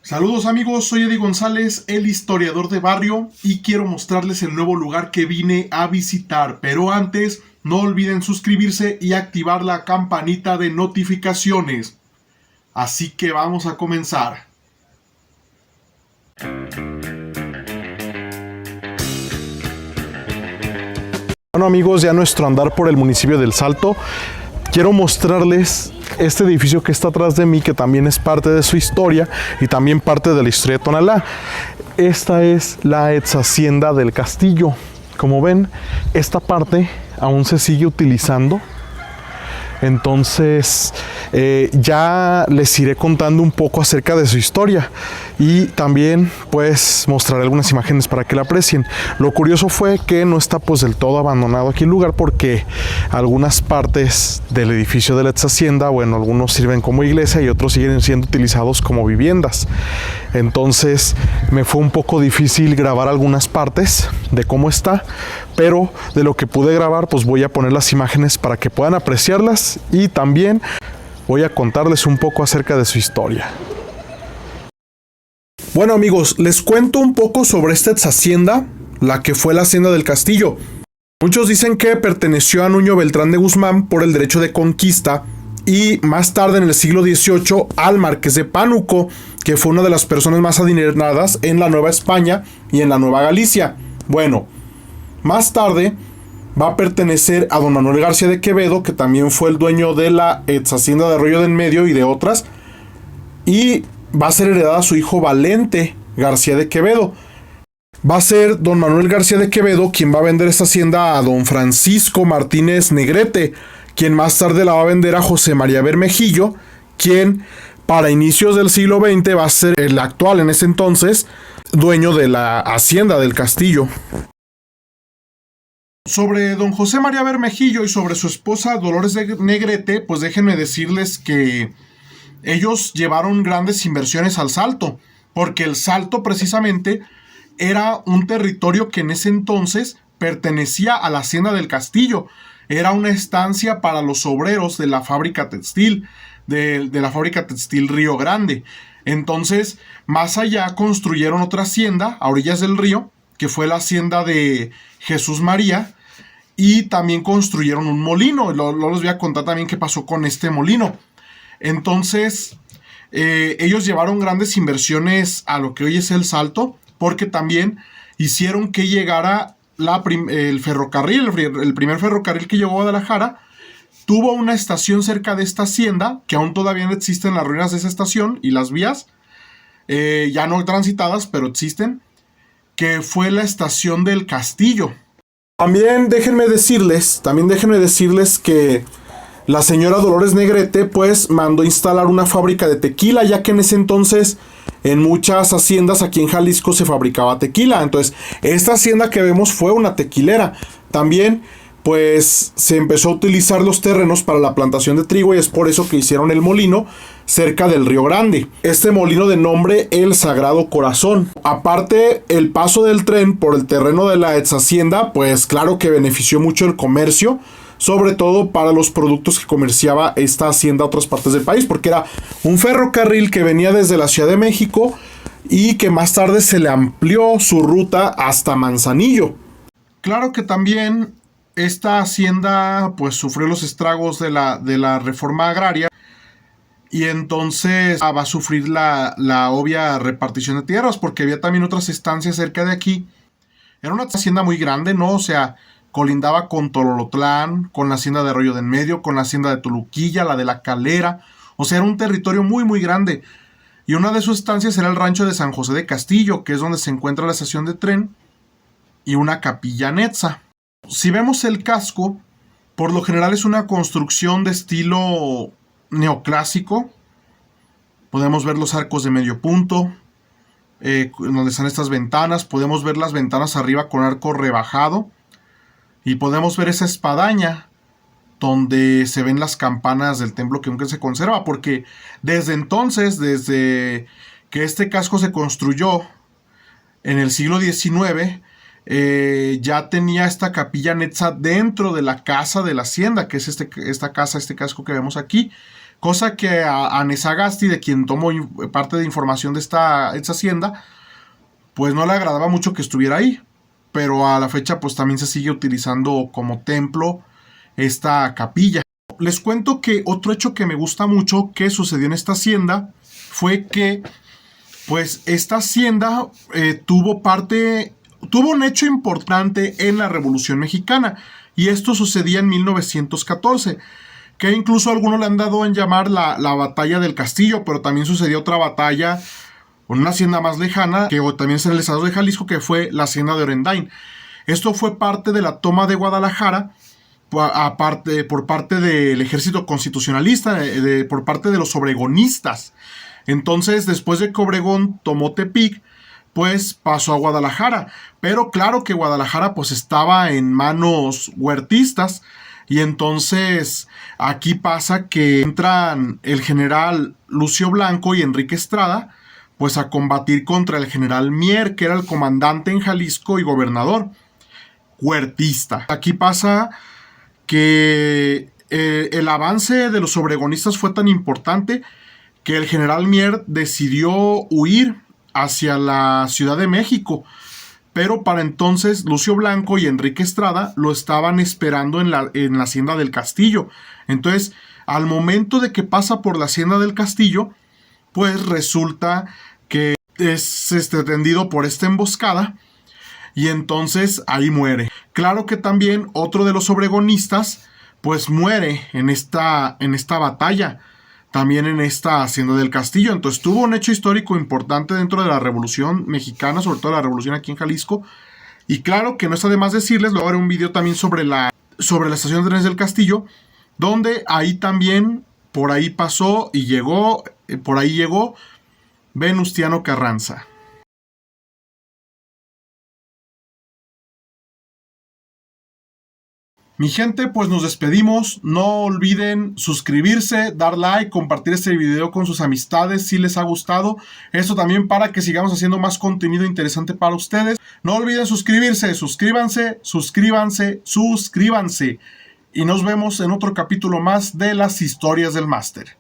Saludos amigos, soy Eddie González, el historiador de barrio, y quiero mostrarles el nuevo lugar que vine a visitar. Pero antes, no olviden suscribirse y activar la campanita de notificaciones. Así que vamos a comenzar. Bueno amigos, ya nuestro andar por el municipio del Salto, quiero mostrarles este edificio que está atrás de mí, que también es parte de su historia y también parte de la historia de Tonalá. Esta es la ex hacienda del castillo. Como ven, esta parte aún se sigue utilizando. Entonces ya les iré contando un poco acerca de su historia y también pues mostraré algunas imágenes para que la aprecien. Lo curioso fue que no está pues del todo abandonado aquí el lugar, porque algunas partes del edificio de la ex hacienda, bueno, algunos sirven como iglesia y otros siguen siendo utilizados como viviendas. Entonces me fue un poco difícil grabar algunas partes de cómo está, pero de lo que pude grabar pues voy a poner las imágenes para que puedan apreciarlas, y también voy a contarles un poco acerca de su historia. Bueno amigos, les cuento un poco sobre esta ex hacienda, la que fue la hacienda del castillo. Muchos dicen que perteneció a Nuño Beltrán de Guzmán por el derecho de conquista, y más tarde en el siglo XVIII al marqués de Pánuco, que fue una de las personas más adineradas en la Nueva España y en la Nueva Galicia. Bueno, más tarde va a pertenecer a don Manuel García de Quevedo, que también fue el dueño de la ex hacienda de Arroyo del Medio y de otras, y va a ser heredada a su hijo Valente García de Quevedo. Va a ser don Manuel García de Quevedo quien va a vender esta hacienda a don Francisco Martínez Negrete, quien más tarde la va a vender a José María Bermejillo, quien para inicios del siglo XX va a ser el actual, en ese entonces, dueño de la hacienda del castillo. Sobre don José María Bermejillo y sobre su esposa Dolores de Negrete, pues déjenme decirles que ellos llevaron grandes inversiones al Salto, porque el Salto precisamente era un territorio que en ese entonces pertenecía a la hacienda del castillo. Era una estancia para los obreros de la fábrica textil, de la fábrica textil Río Grande. Entonces, más allá construyeron otra hacienda a orillas del río, que fue la hacienda de Jesús María, y también construyeron un molino. Lo les voy a contar también qué pasó con este molino. Entonces, ellos llevaron grandes inversiones a lo que hoy es el Salto, porque también hicieron que llegara el ferrocarril, el primer ferrocarril que llegó a Guadalajara. Tuvo una estación cerca de esta hacienda, que aún todavía no existen las ruinas de esa estación y las vías, ya no transitadas, pero existen, que fue la estación del castillo. También déjenme decirles que la señora Dolores Negrete pues mandó instalar una fábrica de tequila, ya que en ese entonces en muchas haciendas aquí en Jalisco se fabricaba tequila. Entonces esta hacienda que vemos fue una tequilera. También pues se empezó a utilizar los terrenos para la plantación de trigo, y es por eso que hicieron el molino cerca del Río Grande. Este molino de nombre El Sagrado Corazón. Aparte, el paso del tren por el terreno de la ex hacienda, pues claro que benefició mucho el comercio, sobre todo para los productos que comerciaba esta hacienda a otras partes del país, porque era un ferrocarril que venía desde la Ciudad de México y que más tarde se le amplió su ruta hasta Manzanillo. Claro que también esta hacienda pues sufrió los estragos de la reforma agraria, y entonces va a sufrir la obvia repartición de tierras, porque había también otras estancias cerca de aquí. Era una hacienda muy grande, ¿no? O sea, colindaba con Tololotlán, con la hacienda de Arroyo del Medio, con la hacienda de Toluquilla, la de La Calera. O sea, era un territorio muy muy grande. Y una de sus estancias era el rancho de San José de Castillo, que es donde se encuentra la estación de tren y una capilla anexa. Si vemos el casco, por lo general es una construcción de estilo neoclásico. Podemos ver los arcos de medio punto, donde están estas ventanas. Podemos ver las ventanas arriba con arco rebajado, y podemos ver esa espadaña donde se ven las campanas del templo que aún se conserva, porque desde entonces, desde que este casco se construyó en el siglo XIX, ya tenía esta capilla anexa dentro de la casa de la hacienda, que es esta casa, este casco que vemos aquí. cosa que a Nesagasti, de quien tomó parte de información de esta hacienda, pues no le agradaba mucho que estuviera ahí, pero a la fecha pues también se sigue utilizando como templo esta capilla. Les cuento que otro hecho que me gusta mucho que sucedió en esta hacienda fue que pues esta hacienda tuvo un hecho importante en la Revolución Mexicana, y esto sucedía en 1914, que incluso algunos le han dado en llamar la batalla del Castillo, pero también sucedió otra batalla con una hacienda más lejana, que también es en el estado de Jalisco, que fue la hacienda de Orendain. Esto fue parte de la toma de Guadalajara, por parte del ejército constitucionalista, por parte de los obregonistas. Entonces, después de que Obregón tomó Tepic, pues pasó a Guadalajara. Pero claro que Guadalajara pues estaba en manos huertistas, y entonces aquí pasa que entran el general Lucio Blanco y Enrique Estrada pues a combatir contra el general Mier, que era el comandante en Jalisco y gobernador huertista. Aquí pasa que el avance de los obregonistas fue tan importante que el general Mier decidió huir hacia la Ciudad de México, pero para entonces Lucio Blanco y Enrique Estrada lo estaban esperando en la hacienda del Castillo. Entonces, al momento de que pasa por la hacienda del Castillo, pues resulta que es tendido por esta emboscada, y entonces ahí muere. Claro que también otro de los obregonistas pues muere en esta batalla, también en esta hacienda del Castillo. Entonces tuvo un hecho histórico importante dentro de la Revolución Mexicana, sobre todo la revolución aquí en Jalisco. Y claro que no está de más decirles, luego haré un video también sobre la estación de trenes del Castillo, donde ahí también, por ahí pasó y llegó, por ahí llegó Venustiano Carranza. Mi gente, pues nos despedimos. No olviden suscribirse, dar like, compartir este video con sus amistades si les ha gustado. Esto también para que sigamos haciendo más contenido interesante para ustedes. No olviden suscribirse, suscríbanse. Y nos vemos en otro capítulo más de las historias del máster.